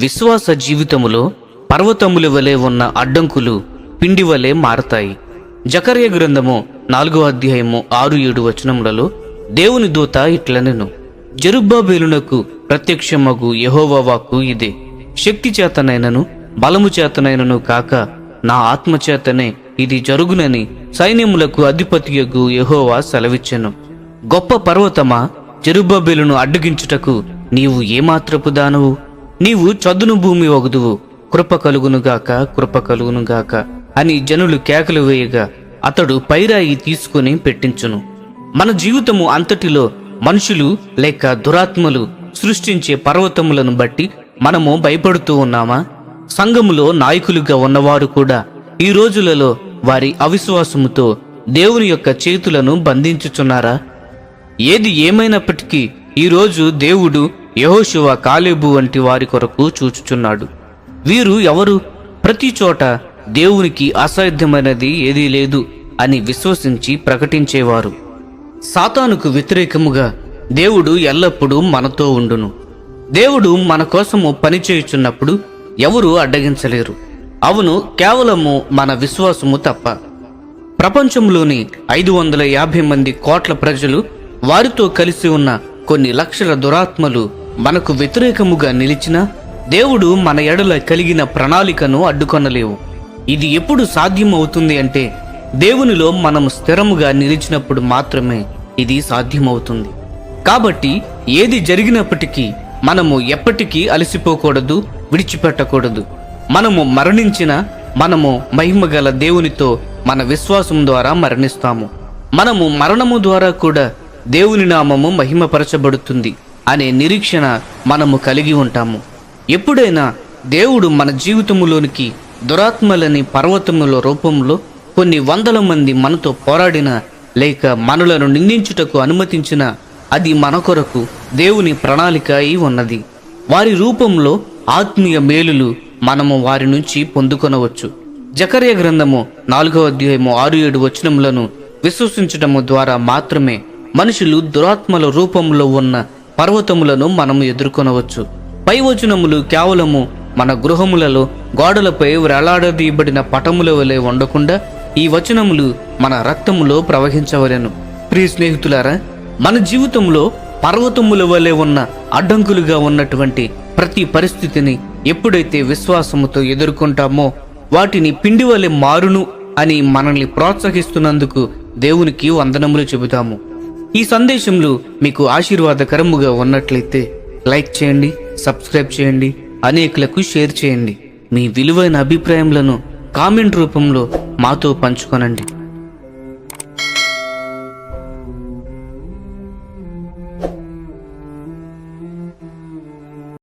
విశ్వాస జీవితములో పర్వతముల వలె ఉన్న అడ్డంకులు పిండి వలె మారతాయి. జకర్య గ్రంథము 4వ అధ్యాయము 6-7 వచనములలో దేవుని దూత ఇట్లనెను, జెరుబ్బాబెలునకు ప్రత్యక్షమగు యెహోవా వాక్కు ఇదే, శక్తి చేతనైనను బలము చేతనైనను కాక నా ఆత్మచేతనే ఇది జరుగునని సైన్యములకు అధిపతియగు యెహోవా సెలవిచ్చెను. గొప్ప పర్వతమా, జెరుబ్బాబెలును అడ్డగించుటకు నీవు ఏమాత్రపు దానవు? నీవు చదును భూమి వగుదువు, కృప కలుగునుగాక, కృప కలుగునుగాక అని జనులు కేకలు వేయగా అతడు పైరాయి తీసుకుని పెట్టించును. మన జీవితము అంతటిలో మనుషులు లేక దురాత్మలు సృష్టించే పర్వతములను బట్టి మనము భయపడుతూ ఉన్నామా? సంఘములో నాయకులుగా ఉన్నవారు కూడా ఈ రోజులలో వారి అవిశ్వాసముతో దేవుని యొక్క చేతులను బంధించుచున్నారా? ఏది ఏమైనప్పటికీ ఈరోజు దేవుడు యెహోషువ, కాలేబు వంటి వారి కొరకు చూచుచున్నాడు. వీరు ఎవరు? ప్రతి చోట దేవునికి అసాధ్యమైనది ఏదీ లేదు అని విశ్వసించి ప్రకటించేవారు. సాతానుకు వ్యతిరేకముగా దేవుడు ఎల్లప్పుడూ మనతో ఉండును. దేవుడు మన కోసము పనిచేయుచున్నప్పుడు ఎవరు అడ్డగించలేరు. అవును, కేవలము మన విశ్వాసము తప్ప. ప్రపంచంలోని 550 మంది కోట్ల ప్రజలు, వారితో కలిసి ఉన్న కొన్ని లక్షల దురాత్మలు మనకు వ్యతిరేకముగా నిలిచినా దేవుడు మన ఎడల కలిగిన ప్రణాళికను అడ్డుకొనలేవు. ఇది ఎప్పుడు సాధ్యమవుతుంది అంటే దేవునిలో మనము స్థిరముగా నిలిచినప్పుడు మాత్రమే ఇది సాధ్యమవుతుంది. కాబట్టి ఏది జరిగినప్పటికీ మనము ఎప్పటికీ అలసిపోకూడదు, విడిచిపెట్టకూడదు. మనము మరణించినా మనము మహిమగల దేవునితో మన విశ్వాసం ద్వారా మరణిస్తాము. మనము మరణము ద్వారా కూడా దేవుని నామము మహిమపరచబడుతుంది అనే నిరీక్షణ మనము కలిగి ఉంటాము. ఎప్పుడైనా దేవుడు మన జీవితములోనికి దురాత్మలని పర్వతముల రూపంలో కొన్ని వందల మంది మనతో పోరాడిన లేక మనలను నిందించుటకు అనుమతించిన, అది మన కొరకు దేవుని ప్రణాళిక అయి ఉన్నది. వారి రూపంలో ఆత్మీయ మేలులు మనము వారి నుంచి పొందుకొనవచ్చు. జకర్య గ్రంథము 4వ అధ్యాయము 6-7 వచనములను విశ్వసించటము ద్వారా మాత్రమే మనుషులు దురాత్మల రూపంలో ఉన్న పర్వతములను మనము ఎదుర్కొనవచ్చు. పై వచనములు కేవలము మన గృహములలో గోడలపై వేలాడదీయబడిన పటముల వలె ఉండకుండా ఈ వచనములు మన రక్తములో ప్రవహించవలెను. ప్రియ స్నేహితులారా, మన జీవితంలో పర్వతముల వలె ఉన్న అడ్డంకులుగా ఉన్నటువంటి ప్రతి పరిస్థితిని ఎప్పుడైతే విశ్వాసముతో ఎదుర్కొంటామో వాటిని పిండి వలె మారును అని మనల్ని ప్రోత్సహిస్తున్నందుకు దేవునికి వందనములు చెబుతాము. ఈ సందేశంలో మీకు ఆశీర్వాదకరముగా ఉన్నట్లయితే లైక్ చేయండి, సబ్స్క్రైబ్ చేయండి, అనేకులకు షేర్ చేయండి. మీ విలువైన అభిప్రాయములను కామెంట్ రూపంలో మాతో పంచుకొనండి.